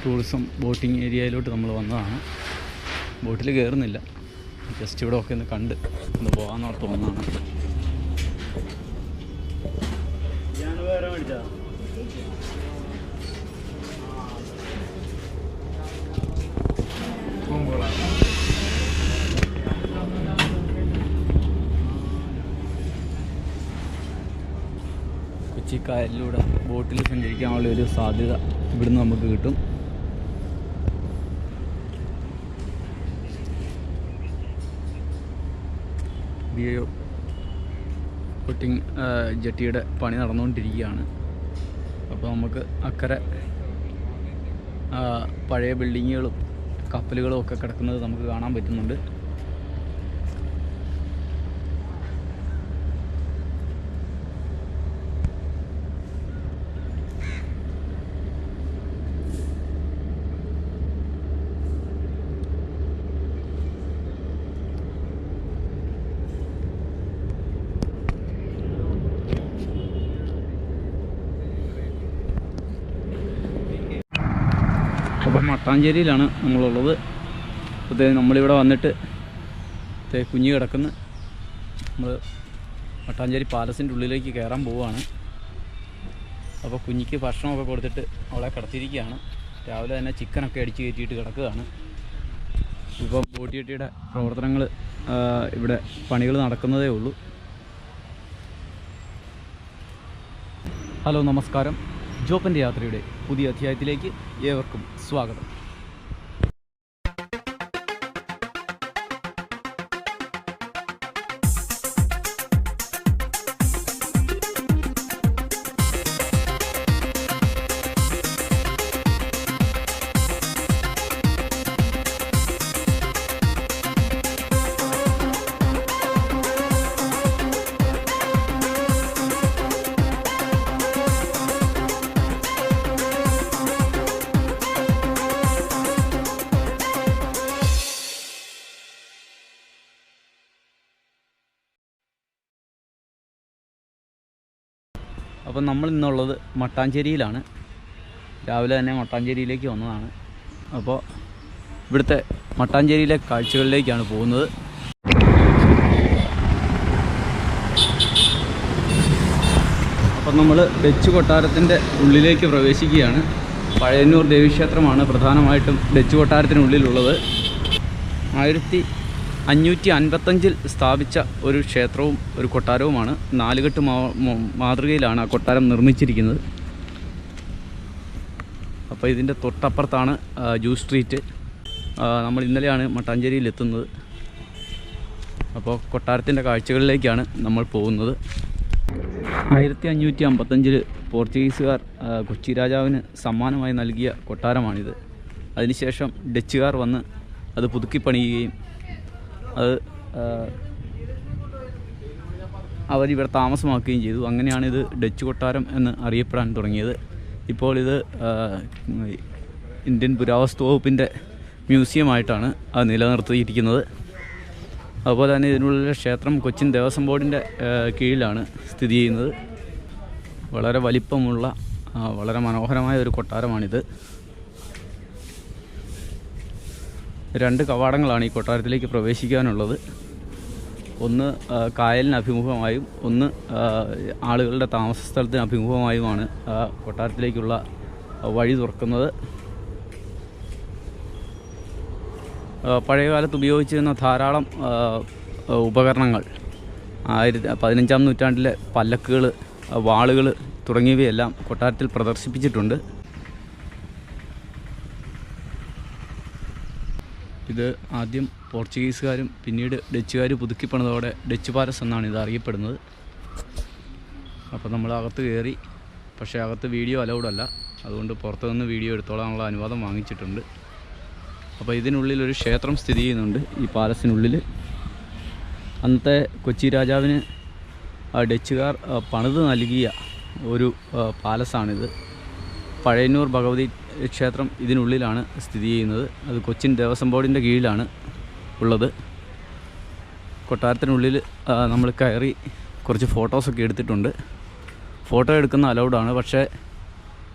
Tourism boating ഏരിയയിലോട്ട് നമ്മൾ വന്നതാണ്. ബോട്ടിൽ കയറുന്നില്ല, ജസ്റ്റ് ഇവിടെ ഒക്കെ ഒന്ന് കണ്ട് ഒന്ന് പോകാമെന്നോർത്ത് വന്നതാണ്. കൊച്ചിക്കായലിലൂടെ ബോട്ടിൽ സഞ്ചരിക്കാനുള്ള ഒരു സാധ്യത ഇവിടുന്ന് നമുക്ക് കിട്ടും. ബോട്ടിംഗ് ജെട്ടിയുടെ പണി നടന്നുകൊണ്ടിരിക്കുകയാണ്. അപ്പോൾ നമുക്ക് അക്കരെ പഴയ ബിൽഡിങ്ങുകളും കപ്പലുകളും ഒക്കെ കിടക്കുന്നത് നമുക്ക് കാണാൻ പറ്റുന്നുണ്ട്. അപ്പം മട്ടാഞ്ചേരിയിലാണ് നമ്മളുള്ളത്. അപ്പോൾ നമ്മളിവിടെ വന്നിട്ട് കുഞ്ഞ് കിടക്കുന്ന നമ്മൾ മട്ടാഞ്ചേരി പാലസിൻ്റെ ഉള്ളിലേക്ക് കയറാൻ പോവുകയാണ്. അപ്പോൾ കുഞ്ഞിക്ക് ഭക്ഷണമൊക്കെ കൊടുത്തിട്ട് അവളെ കിടത്തിയിരിക്കുകയാണ്. രാവിലെ തന്നെ ചിക്കനൊക്കെ അടിച്ച് കയറ്റിയിട്ട് കിടക്കുകയാണ്. ഇപ്പം ബോട്ട് ജെട്ടിയുടെ പ്രവർത്തനങ്ങൾ ഇവിടെ പണികൾ നടക്കുന്നതേ ഉള്ളൂ. ഹലോ, നമസ്കാരം. ജോപ്പൻ്റെ യാത്രയുടെ പുതിയ അധ്യായത്തിലേക്ക് ഏവർക്കും സ്വാഗതം. അപ്പം നമ്മൾ ഇന്നുള്ളത് മട്ടാഞ്ചേരിയിലാണ്. രാവിലെ തന്നെ മട്ടാഞ്ചേരിയിലേക്ക് വന്നതാണ്. അപ്പോൾ ഇവിടുത്തെ മട്ടാഞ്ചേരിയിലെ കാഴ്ചകളിലേക്കാണ് പോകുന്നത്. അപ്പം നമ്മൾ ഡച്ച് കൊട്ടാരത്തിൻ്റെ ഉള്ളിലേക്ക് പ്രവേശിക്കുകയാണ്. പഴയന്നൂർ ദേവീക്ഷേത്രമാണ് പ്രധാനമായിട്ടും ഡച്ച് കൊട്ടാരത്തിനുള്ളിലുള്ളത്. 1555 സ്ഥാപിച്ച ഒരു ക്ഷേത്രവും ഒരു കൊട്ടാരവുമാണ്. 4 കെട്ട് മാതൃകയിലാണ് ആ കൊട്ടാരം നിർമ്മിച്ചിരിക്കുന്നത്. അപ്പോൾ ഇതിൻ്റെ തൊട്ടപ്പുറത്താണ് ജൂ സ്ട്രീറ്റ്. നമ്മൾ ഇന്നലെയാണ് മട്ടാഞ്ചേരിയിൽ എത്തുന്നത്. അപ്പോൾ കൊട്ടാരത്തിൻ്റെ കാഴ്ചകളിലേക്കാണ് നമ്മൾ പോകുന്നത്. 1555 പോർച്ചുഗീസുകാർ കൊച്ചി രാജാവിന് സമ്മാനമായി നൽകിയ കൊട്ടാരമാണിത്. അതിനുശേഷം ഡച്ചുകാർ വന്ന് അത് പുതുക്കി പണിയുകയും അത് അവരിവിടെ താമസമാക്കുകയും ചെയ്തു. അങ്ങനെയാണ് ഇത് ഡച്ച് കൊട്ടാരം എന്ന് അറിയപ്പെടാൻ തുടങ്ങിയത്. ഇപ്പോൾ ഇത് ഇന്ത്യൻ പുരാവസ്തു വകുപ്പിൻ്റെ മ്യൂസിയമായിട്ടാണ് അത് നിലനിർത്തിയിരിക്കുന്നത്. അതുപോലെ തന്നെ ഇതിനുള്ളിലെ ക്ഷേത്രം കൊച്ചിൻ ദേവസ്വം ബോർഡിൻ്റെ കീഴിലാണ് സ്ഥിതി ചെയ്യുന്നത്. വളരെ വലിപ്പമുള്ള വളരെ മനോഹരമായ ഒരു കൊട്ടാരമാണിത്. 2 കവാടങ്ങളാണ് ഈ കൊട്ടാരത്തിലേക്ക് പ്രവേശിക്കാനുള്ളത്. ഒന്ന് കായലിന് അഭിമുഖമായും ഒന്ന് ആളുകളുടെ താമസ സ്ഥലത്തിന് അഭിമുഖമായുമാണ് കൊട്ടാരത്തിലേക്കുള്ള വഴി തുറക്കുന്നത്. പഴയകാലത്ത് ഉപയോഗിച്ചിരുന്ന ധാരാളം ഉപകരണങ്ങൾ 15-ാം നൂറ്റാണ്ടിലെ പല്ലക്കുകൾ, വാളുകൾ തുടങ്ങിയവയെല്ലാം കൊട്ടാരത്തിൽ പ്രദർശിപ്പിച്ചിട്ടുണ്ട്. ഇത് ആദ്യം പോർച്ചുഗീസുകാരും പിന്നീട് ഡച്ചുകാർ പുതുക്കിപ്പണിതോടെ ഡച്ച് പാലസ് എന്നാണ് ഇത് അറിയപ്പെടുന്നത്. അപ്പോൾ നമ്മൾ അകത്ത് കയറി. പക്ഷേ അകത്ത് വീഡിയോ അലൗഡല്ല. അതുകൊണ്ട് പുറത്തുനിന്ന് വീഡിയോ എടുത്തോളാനുള്ള അനുവാദം വാങ്ങിച്ചിട്ടുണ്ട്. അപ്പോൾ ഇതിനുള്ളിലൊരു ക്ഷേത്രം സ്ഥിതി ചെയ്യുന്നുണ്ട്. ഈ പാലസിനുള്ളിൽ അന്നത്തെ കൊച്ചി രാജാവിന് ഡച്ചുകാർ പണിത് നൽകിയ ഒരു പാലസാണിത്. പഴയന്നൂർ ഭഗവതി ക്ഷേത്രം ഇതിനുള്ളിലാണ് സ്ഥിതി ചെയ്യുന്നത്. അത് കൊച്ചിൻ ദേവസ്വം ബോർഡിൻ്റെ കീഴിലാണ് ഉള്ളത്. കൊട്ടാരത്തിനുള്ളിൽ നമ്മൾ കയറി കുറച്ച് ഫോട്ടോസൊക്കെ എടുത്തിട്ടുണ്ട്. ഫോട്ടോ എടുക്കുന്ന അലൗഡാണ്, പക്ഷേ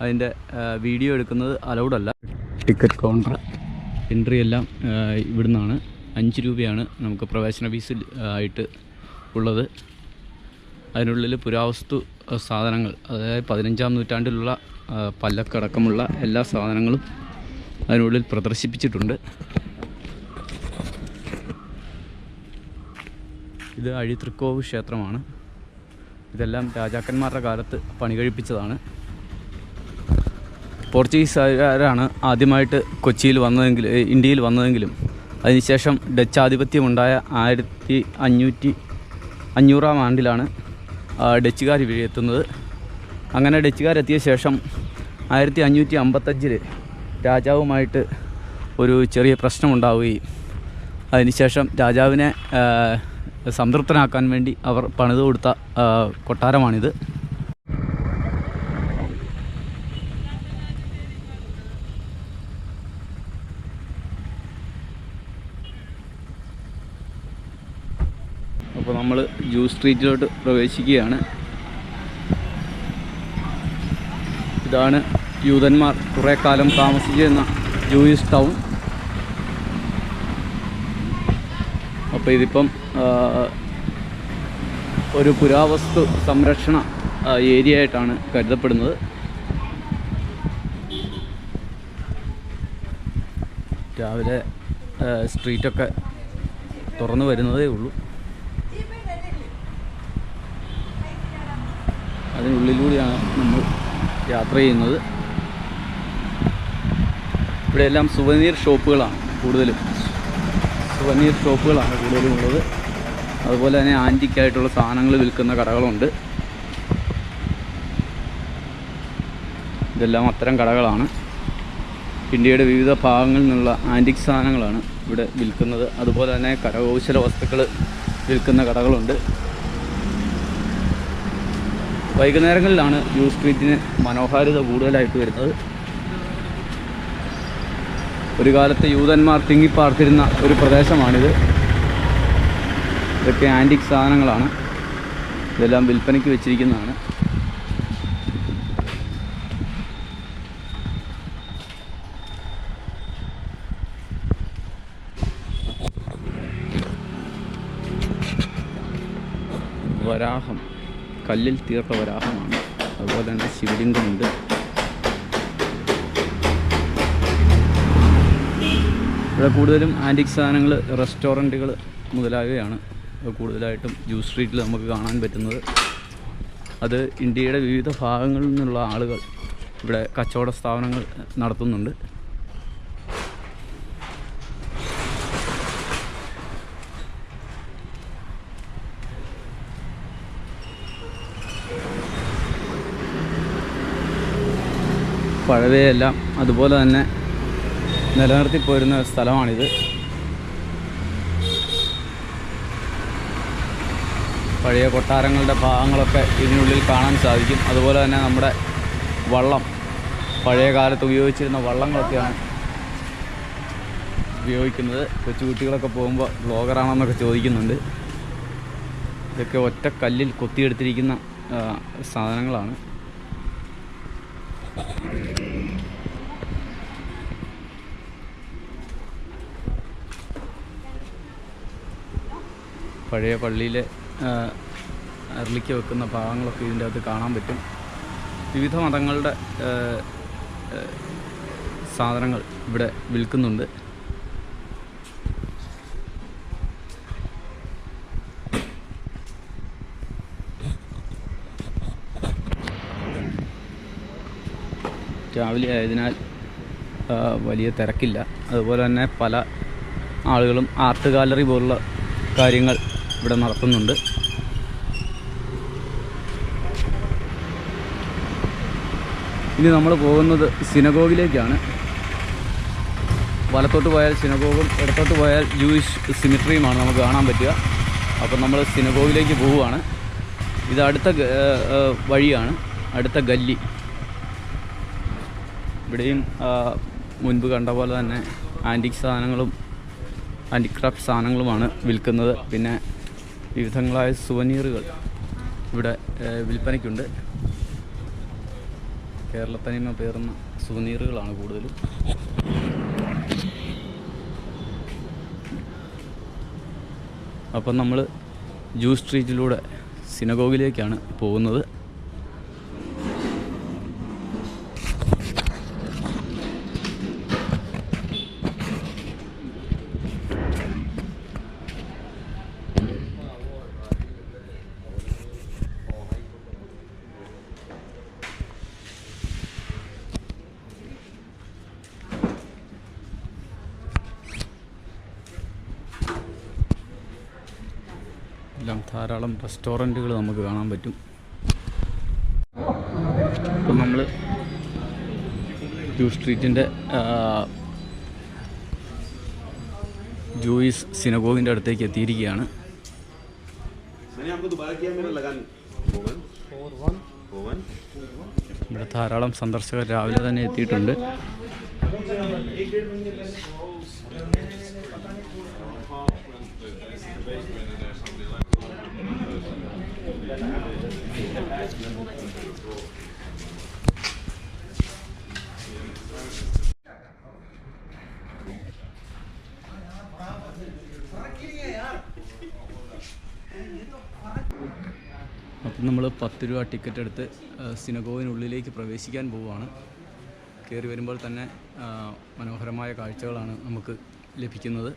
അതിൻ്റെ വീഡിയോ എടുക്കുന്നത് അലൗഡല്ല. Ticket counter. എൻട്രി എല്ലാം ഇവിടുന്നാണ്. 5 രൂപയാണ് നമുക്ക് പ്രവേശന ഫീസ് ആയിട്ട് ഉള്ളത്. അതിനുള്ളിൽ പുരാവസ്തു സാധനങ്ങൾ, അതായത് 15-ാം നൂറ്റാണ്ടിലുള്ള പല്ലക്കടക്കമുള്ള എല്ലാ സാധനങ്ങളും അതിനുള്ളിൽ പ്രദർശിപ്പിച്ചിട്ടുണ്ട്. ഇത് അഴിതൃക്കോവ് ക്ഷേത്രമാണ്. ഇതെല്ലാം രാജാക്കന്മാരുടെ കാലത്ത് പണി കഴിപ്പിച്ചതാണ്. പോർച്ചുഗീസുകാരാണ് ആദ്യമായിട്ട് കൊച്ചിയിൽ വന്നതെങ്കിൽ, ഇന്ത്യയിൽ വന്നതെങ്കിലും അതിനുശേഷം ഡച്ച് ആധിപത്യമുണ്ടായ 1500-ാം ആണ്ടിലാണ് ഡച്ചുകാർ ഇവിടെ എത്തുന്നത്. അങ്ങനെ ഡച്ചുകാരെത്തിയ ശേഷം 1555 രാജാവുമായിട്ട് ഒരു ചെറിയ പ്രശ്നമുണ്ടാവുകയും അതിനുശേഷം രാജാവിനെ സംതൃപ്തനാക്കാൻ വേണ്ടി അവർ പണിത് കൊടുത്ത കൊട്ടാരമാണിത്. അപ്പോൾ നമ്മൾ ജൂ സ്ട്രീറ്റിലോട്ട് പ്രവേശിക്കുകയാണ്. ഇതാണ് യൂതന്മാർ കുറേ കാലം താമസിച്ചിരുന്ന ജൂയിഷ് ടൗൺ. അപ്പോൾ ഇതിപ്പം ഒരു പുരാവസ്തു സംരക്ഷണ ഏരിയ ആയിട്ടാണ് കരുതപ്പെടുന്നത്. രാവിലെ സ്ട്രീറ്റൊക്കെ തുറന്നു വരുന്നതേ ഉള്ളൂ. അതിനുള്ളിലൂടെയാണ് നമ്മൾ യാത്ര ചെയ്യുന്നത്. ഇവിടെയെല്ലാം സുവനീർ ഷോപ്പുകളാണ് കൂടുതലും. ഉള്ളത്. അതുപോലെ തന്നെ ആൻറ്റിക്കായിട്ടുള്ള സാധനങ്ങൾ വിൽക്കുന്ന കടകളുണ്ട്. ഇതെല്ലാം അത്തരം കടകളാണ്. ഇന്ത്യയുടെ വിവിധ ഭാഗങ്ങളിൽ നിന്നുള്ള ആൻറ്റിക് സാധനങ്ങളാണ് ഇവിടെ വിൽക്കുന്നത്. അതുപോലെ തന്നെ കരകൗശല വസ്തുക്കൾ വിൽക്കുന്ന കടകളുണ്ട്. വൈകുന്നേരങ്ങളിലാണ് ജൂ സ്ട്രീറ്റിന് മനോഹാരിത കൂടുതലായിട്ട് വരുന്നത്. ഒരു കാലത്ത് യൂതന്മാർ തിങ്ങിപ്പാർത്തിരുന്ന ഒരു പ്രദേശമാണിത്. ഇതൊക്കെ ആൻറ്റിക് സാധനങ്ങളാണ്. ഇതെല്ലാം വിൽപ്പനയ്ക്ക് വെച്ചിരിക്കുന്നതാണ്. വരാഹം, കല്ലിൽ തീർത്ത വരാഹമാണ്. അതുപോലെ തന്നെ ശിവലിംഗമുണ്ട്. ഇവിടെ കൂടുതലും ആൻറ്റിക് സാധനങ്ങൾ, റെസ്റ്റോറൻറ്റുകൾ മുതലായവയാണ് കൂടുതലായിട്ടും ജൂ സ്ട്രീറ്റിൽ നമുക്ക് കാണാൻ പറ്റുന്നത്. അത് ഇന്ത്യയുടെ വിവിധ ഭാഗങ്ങളിൽ നിന്നുള്ള ആളുകൾ ഇവിടെ കച്ചവട സ്ഥാപനങ്ങൾ നടത്തുന്നുണ്ട്. പഴവയെല്ലാം അതുപോലെ തന്നെ നിലനിർത്തിപ്പോരുന്ന സ്ഥലമാണിത്. പഴയ കൊട്ടാരങ്ങളുടെ ഭാഗങ്ങളൊക്കെ ഇതിനുള്ളിൽ കാണാൻ സാധിക്കും. അതുപോലെ തന്നെ നമ്മുടെ വള്ളം, പഴയ കാലത്ത് ഉപയോഗിച്ചിരുന്ന വള്ളങ്ങളൊക്കെയാണ് ഉപയോഗിക്കുന്നത്. കൊച്ചുകുട്ടികളൊക്കെ പോകുമ്പോൾ വ്ളോഗറാണെന്നൊക്കെ ചോദിക്കുന്നുണ്ട്. ഇതൊക്കെ ഒറ്റ കല്ലിൽ കൊത്തിയെടുത്തിരിക്കുന്ന സാധനങ്ങളാണ്. പഴയ പള്ളിയിലെ അരളിക്ക് വെക്കുന്ന ഭാഗങ്ങളൊക്കെ ഇതിൻ്റെ അകത്ത് കാണാൻ പറ്റും. വിവിധ മതങ്ങളുടെ സാധനങ്ങൾ ഇവിടെ വിൽക്കുന്നുണ്ട്. രാവിലെ ആയതിനാൽ വലിയ തിരക്കില്ല. അതുപോലെ തന്നെ പല ആളുകളും ആർട്ട് ഗാലറി പോലുള്ള കാര്യങ്ങൾ ഇവിടെ നടത്തുന്നുണ്ട്. ഇനി നമ്മൾ പോകുന്നത് സിനഗോഗിലേക്കാണ്. വലത്തോട്ട് പോയാൽ സിനഗോഗും ഇടത്തോട്ട് പോയാൽ ജൂയിഷ് സിമിട്രിയുമാണ് നമുക്ക് കാണാൻ പറ്റുക. അപ്പം നമ്മൾ സിനഗോഗിലേക്ക് പോവുകയാണ്. ഇത് അടുത്ത വഴിയാണ്, അടുത്ത ഗല്ലി. ഇവിടെയും മുൻപ് കണ്ട പോലെ തന്നെ ആൻറ്റിക് സാധനങ്ങളും ഹാൻഡിക്രാഫ്റ്റ് സാധനങ്ങളുമാണ് വിൽക്കുന്നത്. പിന്നെ വിവിധങ്ങളായ സുവനീറുകൾ ഇവിടെ വിൽപ്പനയ്ക്കുണ്ട്. കേരളത്തനിമ പേറുന്ന സുവനീറുകളാണ് കൂടുതലും. അപ്പം നമ്മൾ ജൂ സ്ട്രീറ്റിലൂടെ സിനഗോഗിലേക്കാണ് പോകുന്നത്. എല്ലാം ധാരാളം റെസ്റ്റോറൻറ്റുകൾ നമുക്ക് കാണാൻ പറ്റും. ഇപ്പം നമ്മൾ ജൂ സ്ട്രീറ്റിൻ്റെ ജൂയിസ് സിനഗോഗിൻ്റെ അടുത്തേക്ക് എത്തിയിരിക്കുകയാണ്. ഇവിടെ ധാരാളം സന്ദർശകർ രാവിലെ തന്നെ എത്തിയിട്ടുണ്ട്. അപ്പം നമ്മൾ 10 രൂപ ടിക്കറ്റ് എടുത്ത് സിനഗോഗിനുള്ളിലേക്ക് പ്രവേശിക്കാൻ പോവുകയാണ്. കയറി വരുമ്പോൾ തന്നെ മനോഹരമായ കാഴ്ചകളാണ് നമുക്ക് ലഭിക്കുന്നത്.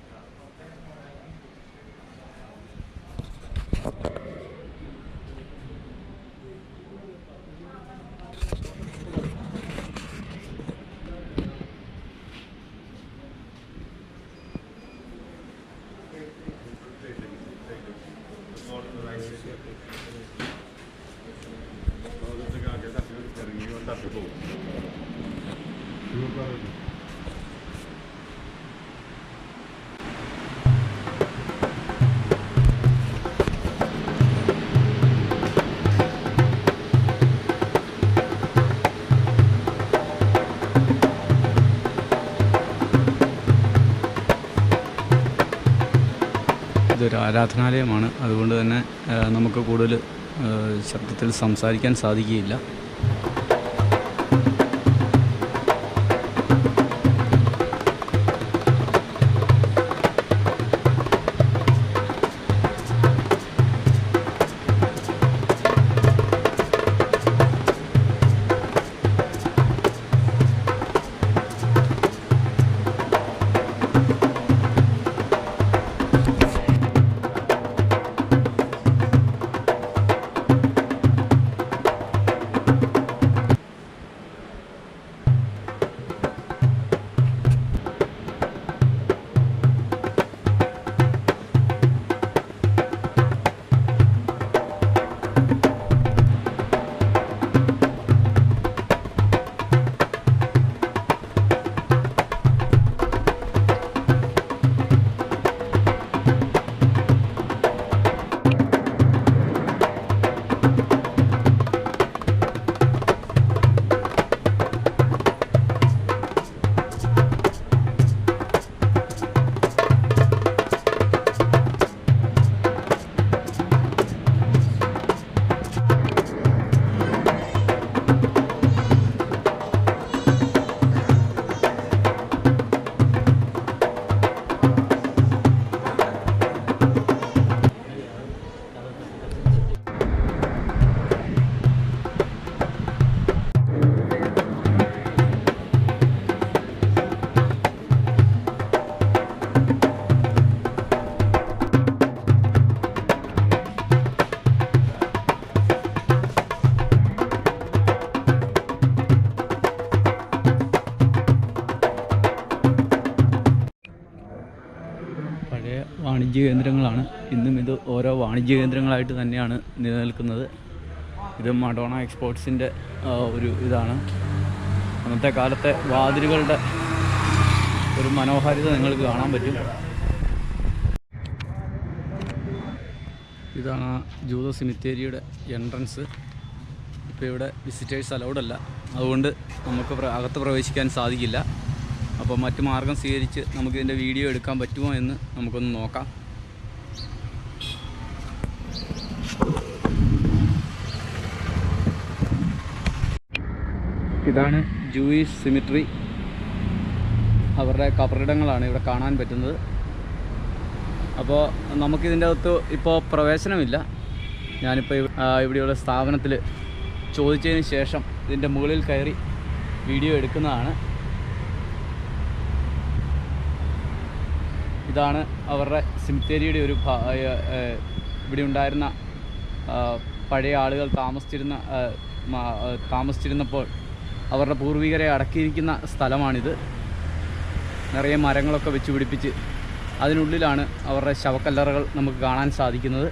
ഇതൊരു ആരാധനാലയമാണ്. അതുകൊണ്ട് തന്നെ നമുക്ക് കൂടുതൽ ശബ്ദത്തിൽ സംസാരിക്കാൻ സാധിക്കുകയില്ല. വാണിജ്യ കേന്ദ്രങ്ങളാണ്. ഇന്നും ഇത് ഓരോ വാണിജ്യ കേന്ദ്രങ്ങളായിട്ട് തന്നെയാണ് നിലനിൽക്കുന്നത്. ഇത് മഡോണ എക്സ്പോർട്സിൻ്റെ ഒരു ഇതാണ്. അന്നത്തെ കാലത്തെ വാതിലുകളുടെ ഒരു മനോഹാരിത നിങ്ങൾക്ക് കാണാൻ പറ്റും. ഇതാണ് ജൂത സെമിത്തേരിയുടെ എൻട്രൻസ്. ഇപ്പോൾ ഇവിടെ വിസിറ്റേഴ്സ് അലൗഡ് അല്ല, അതുകൊണ്ട് നമുക്ക് അകത്ത് പ്രവേശിക്കാൻ സാധിക്കില്ല. അപ്പോൾ മറ്റു മാർഗം സ്വീകരിച്ച് നമുക്കിതിൻ്റെ വീഡിയോ എടുക്കാൻ പറ്റുമോ എന്ന് നമുക്കൊന്ന് നോക്കാം. ഇതാണ് ജൂയിഷ് സിമിട്രി. അവരുടെ കബറിടങ്ങളാണ് ഇവിടെ കാണാൻ പറ്റുന്നത്. അപ്പോൾ നമുക്കിതിൻ്റെ അകത്ത് ഇപ്പോൾ പ്രവേശനമില്ല. ഞാനിപ്പോൾ ഇവിടെയുള്ള സ്ഥാപനത്തിൽ ചോദിച്ചതിന് ശേഷം ഇതിൻ്റെ മുകളിൽ കയറി വീഡിയോ എടുക്കുന്നതാണ്. ഇതാണ് അവരുടെ സിമിത്തേരിയുടെ ഒരു ഇവിടെ ഉണ്ടായിരുന്ന പഴയ ആളുകൾ താമസിച്ചിരുന്നപ്പോൾ അവരുടെ പൂർവികരെ അടക്കിയിരിക്കുന്ന സ്ഥലമാണിത്. നിറയെ മരങ്ങളൊക്കെ വെച്ച് പിടിപ്പിച്ച് അതിനുള്ളിലാണ് അവരുടെ ശവക്കല്ലറകൾ നമുക്ക് കാണാൻ സാധിക്കുന്നത്.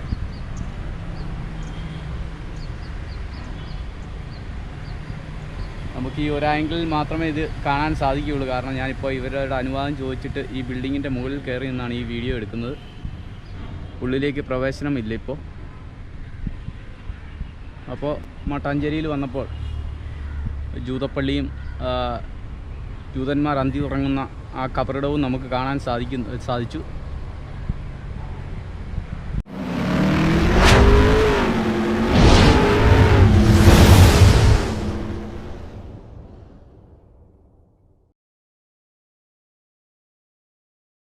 നമുക്ക് ഈ ഒരു ആംഗിളിൽ മാത്രമേ ഇത് കാണാൻ സാധിക്കുകയുള്ളൂ. കാരണം ഞാനിപ്പോൾ ഇവരുടെ അനുവാദം ചോദിച്ചിട്ട് ഈ ബിൽഡിങ്ങിൻ്റെ മുകളിൽ കയറി നിന്നാണ് ഈ വീഡിയോ എടുക്കുന്നത്. ഉള്ളിലേക്ക് പ്രവേശനമില്ല ഇപ്പോൾ. അപ്പോൾ മട്ടാഞ്ചേരിയിൽ വന്നപ്പോൾ ജൂതപ്പള്ളിയും ജൂതന്മാർ അന്തി ഉറങ്ങുന്ന ആ കബറിടവും നമുക്ക് കാണാൻ സാധിച്ചു.